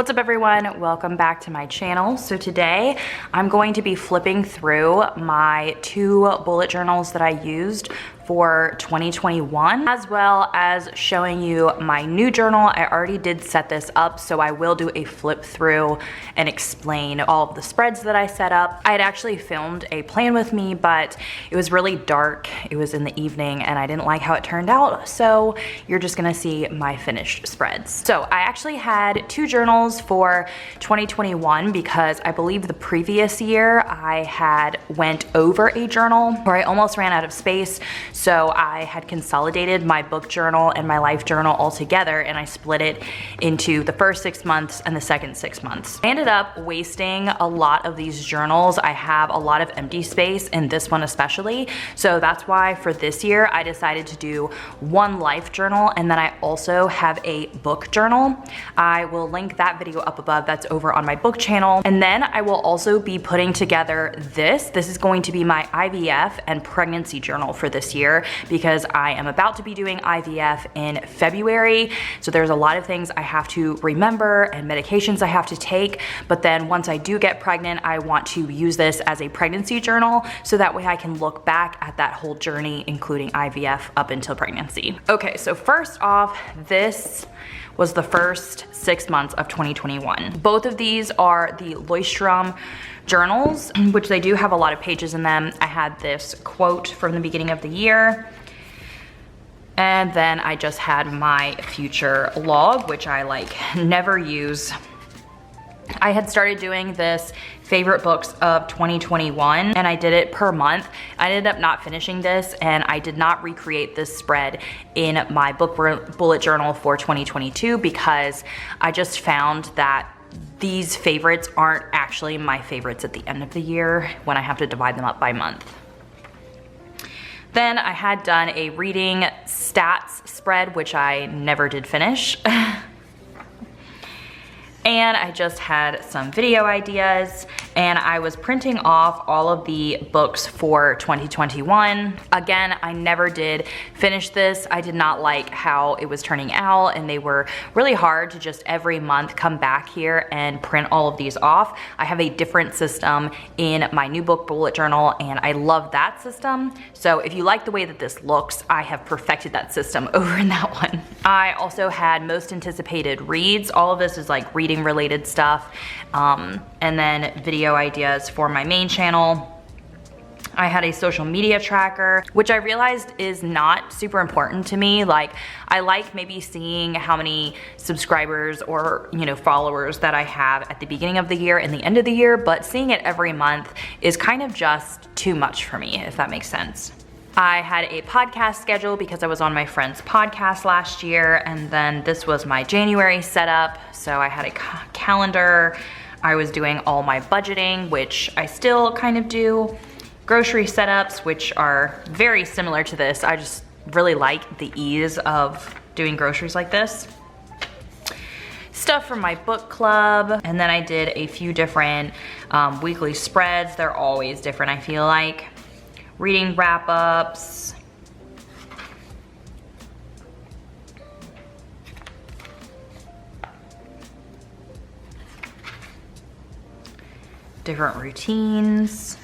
What's up everyone? Welcome back to my channel. So today I'm going to be flipping through my 2 bullet journals that I used for 2021, as well as showing you my new journal. I already did set this up, so I will do a flip through and explain all of the spreads that I set up. I had actually filmed a plan with me, but it was really dark. It was in the evening and I didn't like how it turned out, so you're just gonna see my finished spreads. So I actually had 2 journals for 2021 because I believe the previous year I had went over a journal where I almost ran out of space. So I had consolidated my book journal and my life journal all together, and I split it into the first 6 months and the second 6 months. I ended up wasting a lot of these journals. I have a lot of empty space in this one especially. So that's why for this year I decided to do 1 life journal, and then I also have a book journal. I will link that video up above. That's over on my book channel. And then I will also be putting together this. This is going to be my IVF and pregnancy journal for this year, because I am about to be doing IVF in February. So there's a lot of things I have to remember and medications I have to take. But then once I do get pregnant, I want to use this as a pregnancy journal so that way I can look back at that whole journey, including IVF up until pregnancy. Okay, so first off, this was the first 6 months of 2021. Both of these are the Leuchtturm journals, which they do have a lot of pages in them. I had this quote from the beginning of the year, and then I just had my future log, which I never use. I had started doing this favorite books of 2021, and I did it per month. I ended up not finishing this, and I did not recreate this spread in my book bullet journal for 2022 because I just found that these favorites aren't actually my favorites at the end of the year when I have to divide them up by month. Then I had done a reading stats spread, which I never did finish. And I just had some video ideas, and I was printing off all of the books for 2021. Again, I never did finish this. I did not like how it was turning out, and they were really hard to just every month come back here and print all of these off. I have a different system in my new book bullet journal, and I love that system. So if you like the way that this looks, I have perfected that system over in that one. I also had most anticipated reads. All of this is like reading related stuff, and then video ideas for my main channel. I had a social media tracker, which I realized is not super important to me. I like maybe seeing how many subscribers or followers that I have at the beginning of the year and the end of the year, but seeing it every month is kind of just too much for me, if that makes sense. I had a podcast schedule because I was on my friend's podcast last year, and then this was my January setup. So I had a calendar. I was doing all my budgeting, which I still kind of do. Grocery setups, which are very similar to this. I just really like the ease of doing groceries like this. Stuff from my book club, and then I did a few different weekly spreads. They're always different, I feel like. Reading wrap-ups. Different routines.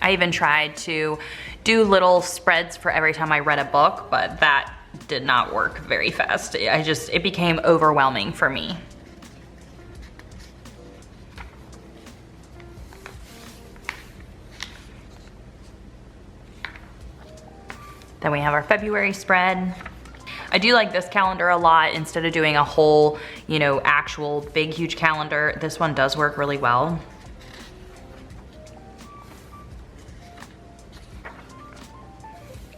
I even tried to do little spreads for every time I read a book, but that did not work very fast. It became overwhelming for me. Then we have our February spread. I do like this calendar a lot. Instead of doing a whole, actual big, huge calendar, this one does work really well.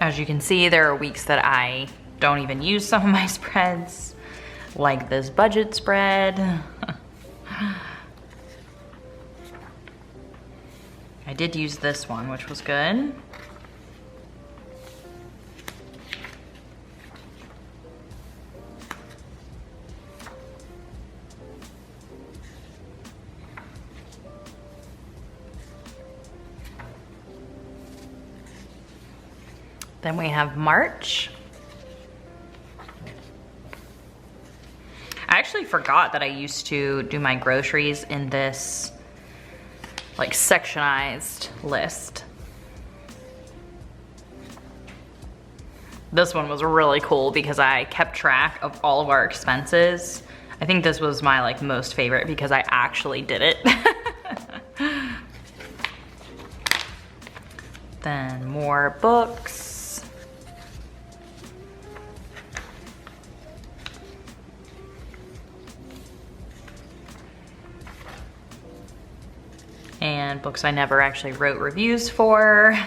As you can see, there are weeks that I don't even use some of my spreads, like this budget spread. I did use this one, which was good. Then we have March. I actually forgot that I used to do my groceries in this like sectionized list. This one was really cool because I kept track of all of our expenses. I think this was my like most favorite because I actually did it. Then more books. And books I never actually wrote reviews for.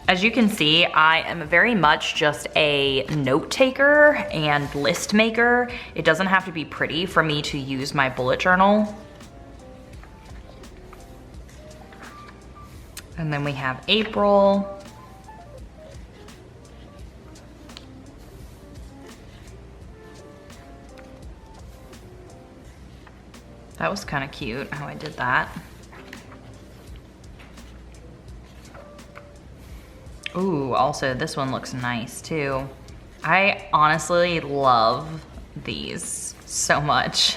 As you can see, I am very much just a note taker and list maker. It doesn't have to be pretty for me to use my bullet journal. And then we have April. That was kind of cute how I did that. Ooh, also this one looks nice too. I honestly love these so much.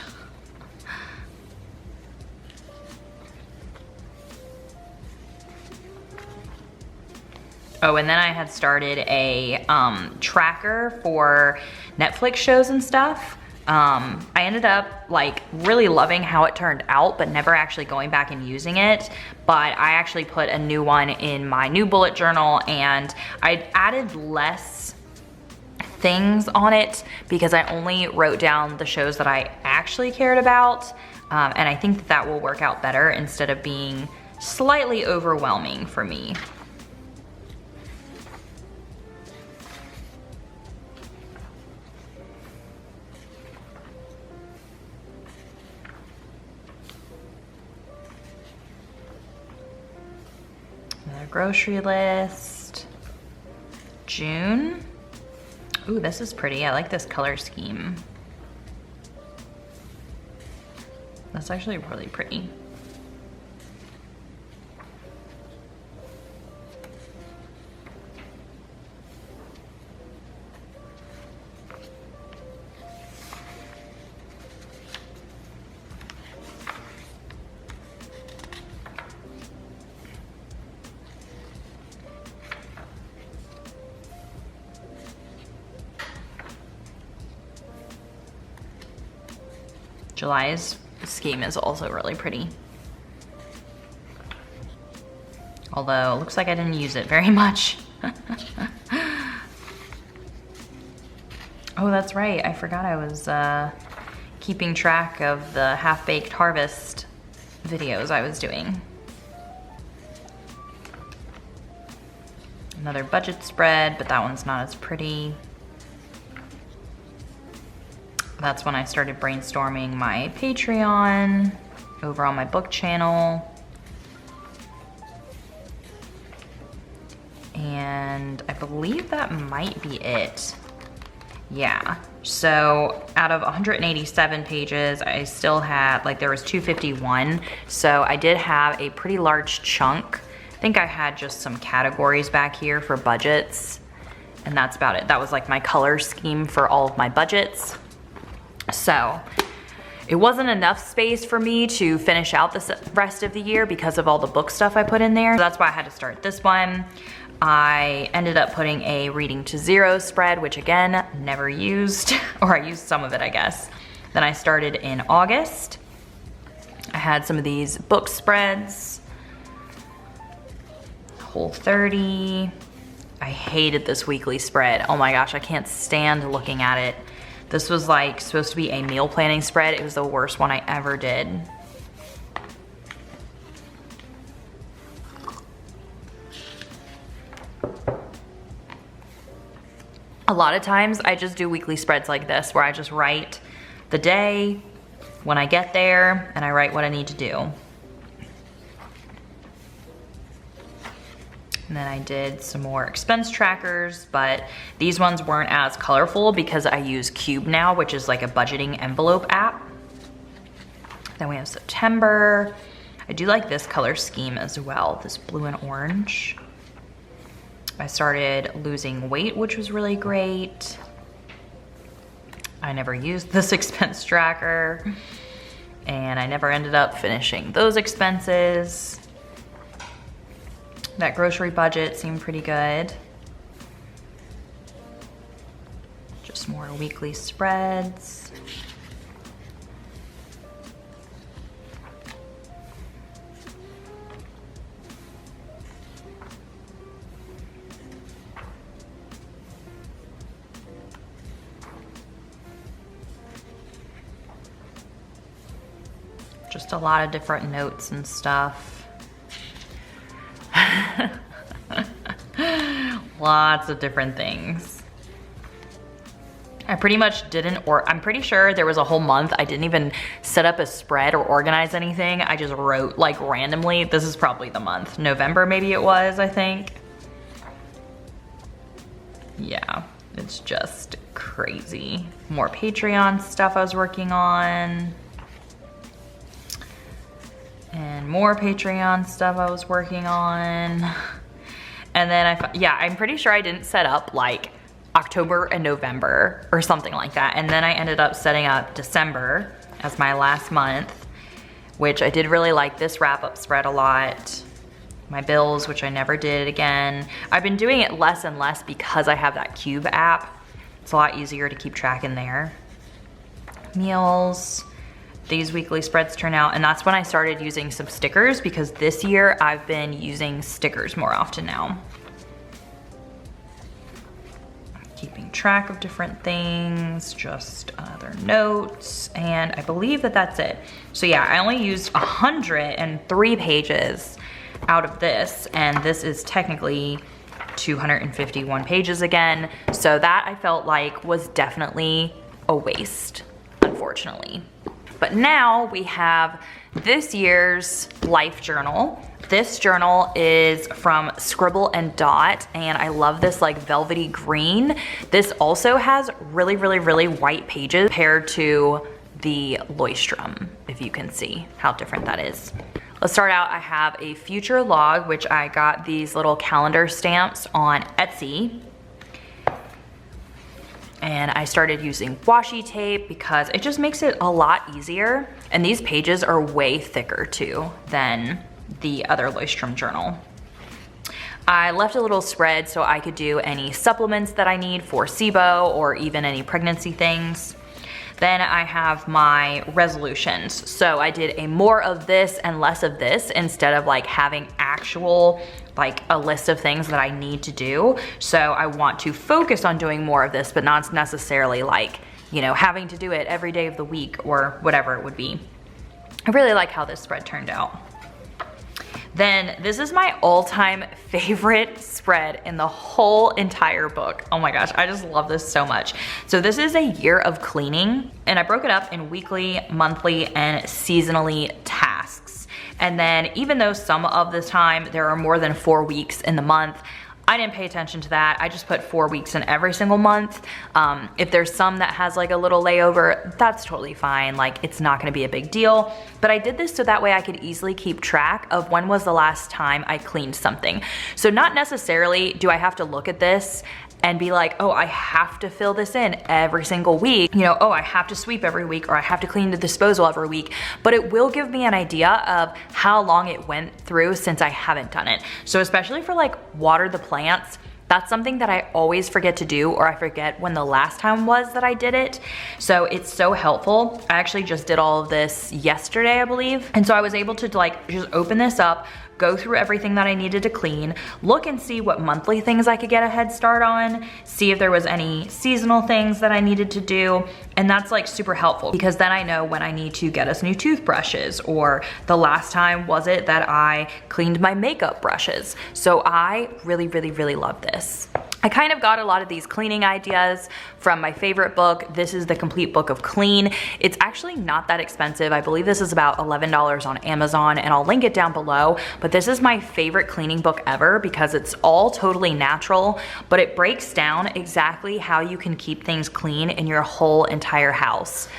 Oh, and then I had started a tracker for Netflix shows and stuff. I ended up like really loving how it turned out, but never actually going back and using it. But I actually put a new one in my new bullet journal, and I added less things on it because I only wrote down the shows that I actually cared about. And I think that that will work out better instead of being slightly overwhelming for me. Another grocery list. June. Ooh, this is pretty. I like this color scheme. That's actually really pretty. July's scheme is also really pretty. Although it looks like I didn't use it very much. Oh, that's right. I forgot I was keeping track of the half-baked harvest videos I was doing. Another budget spread, but that one's not as pretty. That's when I started brainstorming my Patreon over on my book channel. And I believe that might be it. Yeah, so out of 187 pages, I still had, like there was 251. So I did have a pretty large chunk. I think I had just some categories back here for budgets, and that's about it. That was like my color scheme for all of my budgets. So it wasn't enough space for me to finish out the rest of the year because of all the book stuff I put in there. So that's why I had to start this one. I ended up putting a reading to zero spread, which again, never used, or I used some of it, I guess. Then I started in August. I had some of these book spreads. Whole30. I hated this weekly spread. Oh my gosh, I can't stand looking at it. This was like supposed to be a meal planning spread. It was the worst one I ever did. A lot of times I just do weekly spreads like this where I just write the day, when I get there, and I write what I need to do. And then I did some more expense trackers, but these ones weren't as colorful because I use Cube now, which is like a budgeting envelope app. Then we have September. I do like this color scheme as well, this blue and orange. I started losing weight, which was really great. I never used this expense tracker, and I never ended up finishing those expenses. That grocery budget seemed pretty good. Just more weekly spreads. Just a lot of different notes and stuff. Lots of different things. I pretty much didn't, or I'm pretty sure there was a whole month I didn't even set up a spread or organize anything. I just wrote like randomly. This is probably the month. November maybe it was, I think. Yeah, it's just crazy. More Patreon stuff I was working on. And more Patreon stuff I was working on. And then I'm pretty sure I didn't set up like October and November or something like that. And then I ended up setting up December as my last month, which I did really like this wrap-up spread a lot. My bills, which I never did again. I've been doing it less and less because I have that Cube app. It's a lot easier to keep track in there. Meals. These weekly spreads turn out, and that's when I started using some stickers, because this year I've been using stickers more often now. Keeping track of different things, just other notes, and I believe that that's it. So yeah, I only used 103 pages out of this, and this is technically 251 pages again. So that I felt like was definitely a waste, unfortunately. But now we have this year's life journal. This journal is from Scribble and Dot, and I love this like velvety green. This also has really, really, really white pages compared to the Leuchtturm, if you can see how different that is. Let's start out, I have a future log, which I got these little calendar stamps on Etsy. And I started using washi tape because it just makes it a lot easier. And these pages are way thicker too than the other Leuchtturm journal. I left a little spread so I could do any supplements that I need for SIBO or even any pregnancy things. Then I have my resolutions. So I did a more of this and less of this instead of like having actual like a list of things that I need to do. So I want to focus on doing more of this, but not necessarily like, you know, having to do it every day of the week or whatever it would be. I really like how this spread turned out. Then this is my all-time favorite spread in the whole entire book. Oh my gosh, I just love this so much. So this is a year of cleaning, and I broke it up in weekly, monthly, and seasonally tasks. And then even though some of the time there are more than 4 weeks in the month, I didn't pay attention to that. I just put 4 weeks in every single month. If there's some that has like a little layover, that's totally fine. Like it's not gonna be a big deal. But I did this so that way I could easily keep track of when was the last time I cleaned something. So not necessarily do I have to look at this and be like, oh, I have to fill this in every single week. You know, oh, I have to sweep every week, or I have to clean the disposal every week. But it will give me an idea of how long it went through since I haven't done it. So especially for like water the plants, that's something that I always forget to do, or I forget when the last time was that I did it. So it's so helpful. I actually just did all of this yesterday, I believe. And so I was able to like just open this up, go through everything that I needed to clean, look and see what monthly things I could get a head start on, see if there was any seasonal things that I needed to do. And that's like super helpful, because then I know when I need to get us new toothbrushes, or the last time was it that I cleaned my makeup brushes. So I really, really, really love this. I kind of got a lot of these cleaning ideas from my favorite book. This is The Complete Book of Clean. It's actually not that expensive. I believe this is about $11 on Amazon, and I'll link it down below. But this is my favorite cleaning book ever because it's all totally natural, but it breaks down exactly how you can keep things clean in your whole entire house.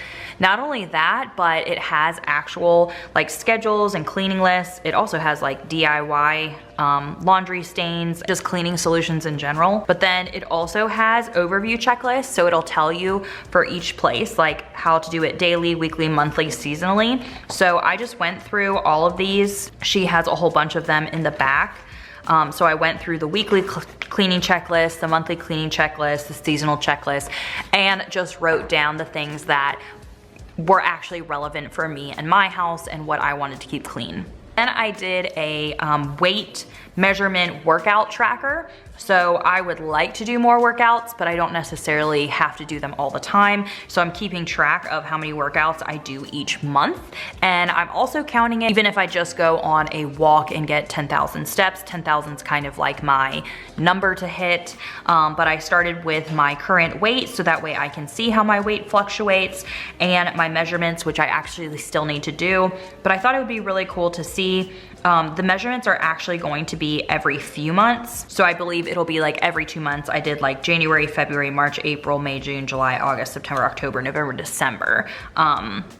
Not only that, but it has actual like schedules and cleaning lists. It also has like DIY laundry stains, just cleaning solutions in general. But then it also has overview checklists, so it'll tell you for each place like how to do it daily, weekly, monthly, seasonally. So I just went through all of these. She has a whole bunch of them in the back. So I went through the weekly cleaning checklist, the monthly cleaning checklist, the seasonal checklist, and just wrote down the things that were actually relevant for me and my house and what I wanted to keep clean. Then I did a weight measurement workout tracker. So I would like to do more workouts, but I don't necessarily have to do them all the time. So I'm keeping track of how many workouts I do each month. And I'm also counting it, even if I just go on a walk and get 10,000 steps. 10,000 is kind of like my number to hit. But I started with my current weight, so that way I can see how my weight fluctuates, and my measurements, which I actually still need to do. But I thought it would be really cool to see. The measurements are actually going to be every few months. So I believe it'll be like every 2 months. I did like January, February, March, April, May, June, July, August, September, October, November, December.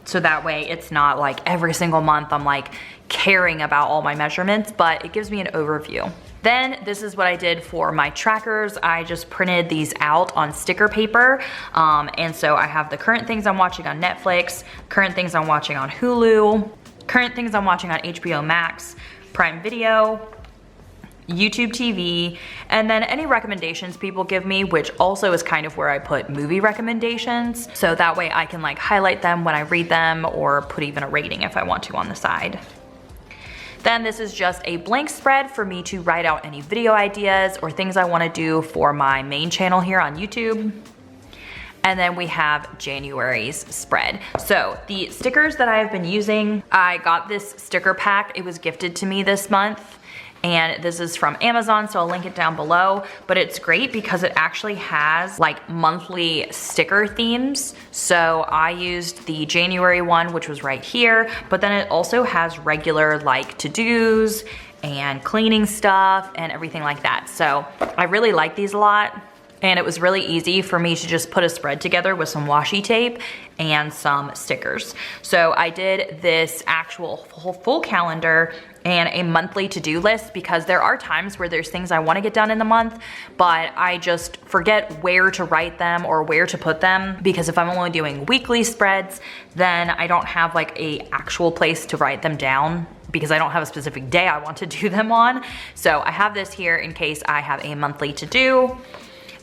So that way it's not like every single month I'm like caring about all my measurements, but it gives me an overview. Then this is what I did for my trackers. I just printed these out on sticker paper. And so I have the current things I'm watching on Netflix, current things I'm watching on Hulu, current things I'm watching on HBO Max, Prime Video, YouTube TV, and then any recommendations people give me, which also is kind of where I put movie recommendations. So that way I can like highlight them when I read them, or put even a rating if I want to on the side. Then this is just a blank spread for me to write out any video ideas or things I want to do for my main channel here on YouTube. And then we have January's spread. So the stickers that I have been using, I got this sticker pack. It was gifted to me this month. And this is from Amazon, so I'll link it down below. But it's great because it actually has like monthly sticker themes. So I used the January one, which was right here, but then it also has regular like to-dos and cleaning stuff and everything like that. So I really like these a lot. And it was really easy for me to just put a spread together with some washi tape and some stickers. So I did this actual full calendar and a monthly to-do list, because there are times where there's things I want to get done in the month, but I just forget where to write them or where to put them, because if I'm only doing weekly spreads, then I don't have like a actual place to write them down, because I don't have a specific day I want to do them on. So I have this here in case I have a monthly to-do.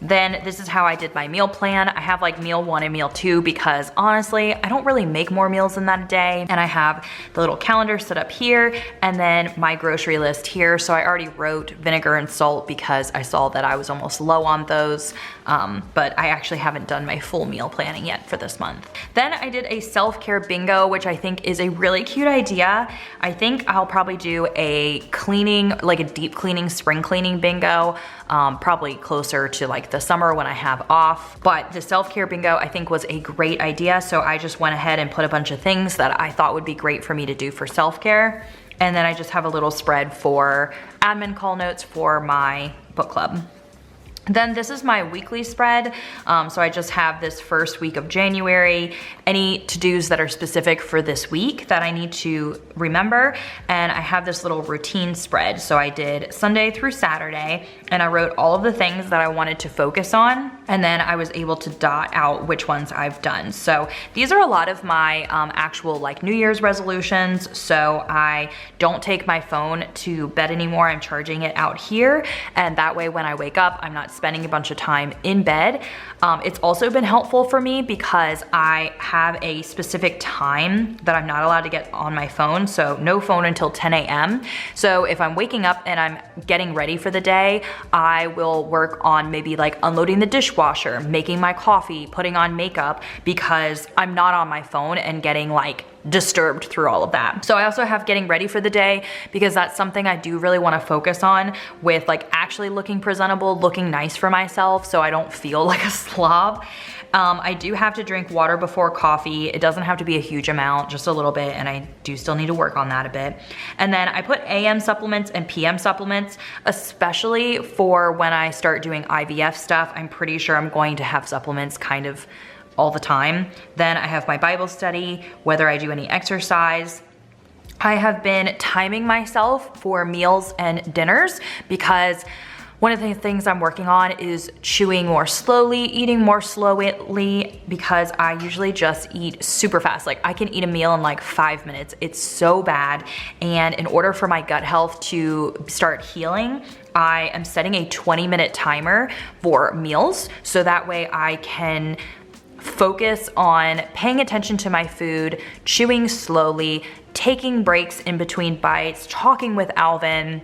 Then this is how I did my meal plan. I have like meal 1 and meal 2 because honestly, I don't really make more meals than that a day. And I have the little calendar set up here and then my grocery list here. So I already wrote vinegar and salt because I saw that I was almost low on those. But I actually haven't done my full meal planning yet for this month. Then I did a self-care bingo, which I think is a really cute idea. I think I'll probably do a cleaning, like a deep cleaning, spring cleaning bingo, probably closer to like the summer when I have off. But the self-care bingo I think was a great idea. So I just went ahead and put a bunch of things that I thought would be great for me to do for self-care. And then I just have a little spread for admin call notes for my book club. Then this is my weekly spread. So I just have this first week of January, any to-dos that are specific for this week that I need to remember. And I have this little routine spread. So I did Sunday through Saturday and I wrote all of the things that I wanted to focus on. And then I was able to dot out which ones I've done. So these are a lot of my actual like New Year's resolutions. So I don't take my phone to bed anymore. I'm charging it out here. And that way when I wake up, I'm not spending a bunch of time in bed. It's also been helpful for me because I have a specific time that I'm not allowed to get on my phone. So no phone until 10 a.m. So if I'm waking up and I'm getting ready for the day, I will work on maybe like unloading the dishwasher, making my coffee, putting on makeup, because I'm not on my phone and getting like disturbed through all of that. So I also have getting ready for the day because that's something I do really want to focus on, with like actually looking presentable, looking nice for myself so I don't feel like a slob. I do have to drink water before coffee. It doesn't have to be a huge amount, just a little bit, and I do still need to work on that a bit. And then I put AM supplements and PM supplements, especially for when I start doing IVF stuff. I'm pretty sure I'm going to have supplements kind of all the time. Then I have my Bible study, whether I do any exercise. I have been timing myself for meals and dinners because one of the things I'm working on is chewing more slowly, eating more slowly, because I usually just eat super fast. Like I can eat a meal in like 5 minutes. It's so bad. And in order for my gut health to start healing, I am setting a 20-minute timer for meals. So that way I can focus on paying attention to my food, chewing slowly, taking breaks in between bites, talking with Alvin,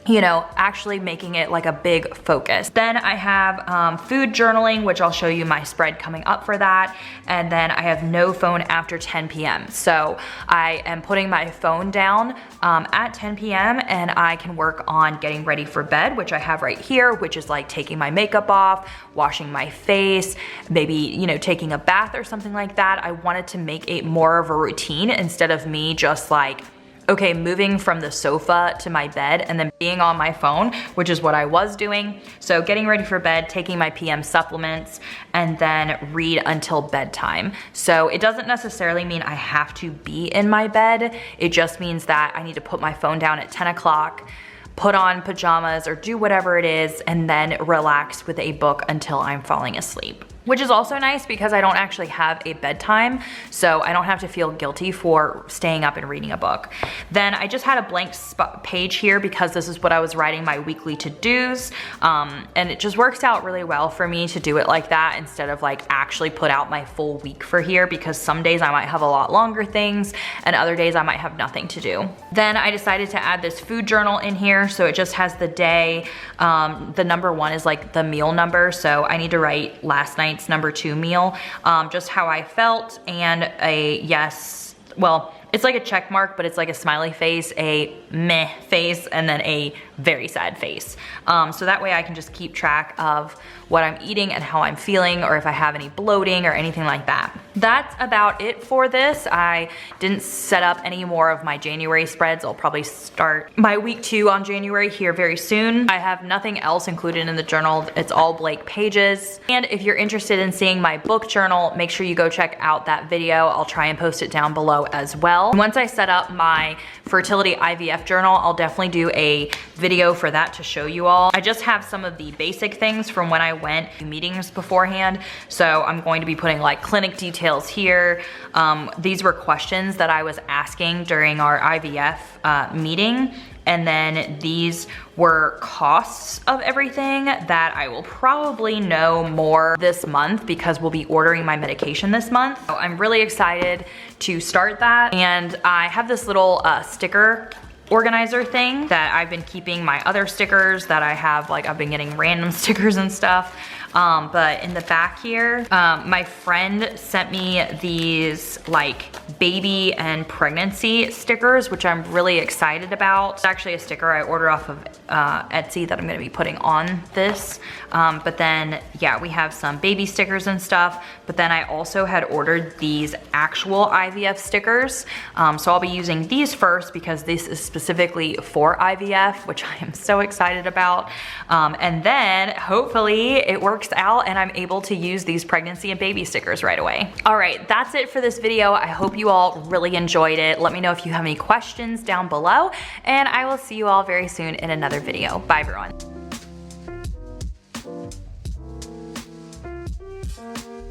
you know, actually making it like a big focus. Then I have food journaling, which I'll show you my spread coming up for that. And then I have no phone after 10 p.m. So I am putting my phone down at 10 p.m. and I can work on getting ready for bed, which I have right here, which is like taking my makeup off, washing my face, maybe, you know, taking a bath or something like that. I wanted to make it more of a routine instead of me just like, okay, moving from the sofa to my bed and then being on my phone, which is what I was doing. So getting ready for bed, taking my PM supplements, and then read until bedtime. So it doesn't necessarily mean I have to be in my bed. It just means that I need to put my phone down at 10 o'clock, put on pajamas or do whatever it is, and then relax with a book until I'm falling asleep. Which is also nice because I don't actually have a bedtime, so I don't have to feel guilty for staying up and reading a book. Then I just had a blank page here because this is what I was writing my weekly to-dos, and it just works out really well for me to do it like that instead of like actually put out my full week for here, because some days I might have a lot longer things and other days I might have nothing to do. Then I decided to add this food journal in here, so it just has the day. The number 1 is like the meal number, so I need to write last night's number 2 meal, just how I felt, and a yes, well, it's like a check mark, but it's like a smiley face, a meh face, and then a very sad face. So that way I can just keep track of what I'm eating and how I'm feeling, or if I have any bloating or anything like that. That's about it for this. I didn't set up any more of my January spreads. I'll probably start my week 2 on January here very soon. I have nothing else included in the journal. It's all blank pages. And if you're interested in seeing my book journal, make sure you go check out that video. I'll try and post it down below as well. Once I set up my fertility IVF journal, I'll definitely do a video for that to show you all. I just have some of the basic things from when I went to meetings beforehand. So I'm going to be putting like clinic details here. These were questions that I was asking during our IVF meeting. And then these were costs of everything that I will probably know more this month because we'll be ordering my medication this month. So I'm really excited to start that. And I have this little sticker organizer thing that I've been keeping my other stickers that I have, like I've been getting random stickers and stuff. But in the back here, my friend sent me these like baby and pregnancy stickers, which I'm really excited about. It's actually a sticker I ordered off of Etsy that I'm gonna be putting on this. But then, yeah, we have some baby stickers and stuff. But then I also had ordered these actual IVF stickers. So I'll be using these first because this is specifically for IVF, which I am so excited about. And then hopefully it works out and I'm able to use these pregnancy and baby stickers right away. All right, that's it for this video. I hope you all really enjoyed it. Let me know if you have any questions down below, and I will see you all very soon in another video. Bye everyone.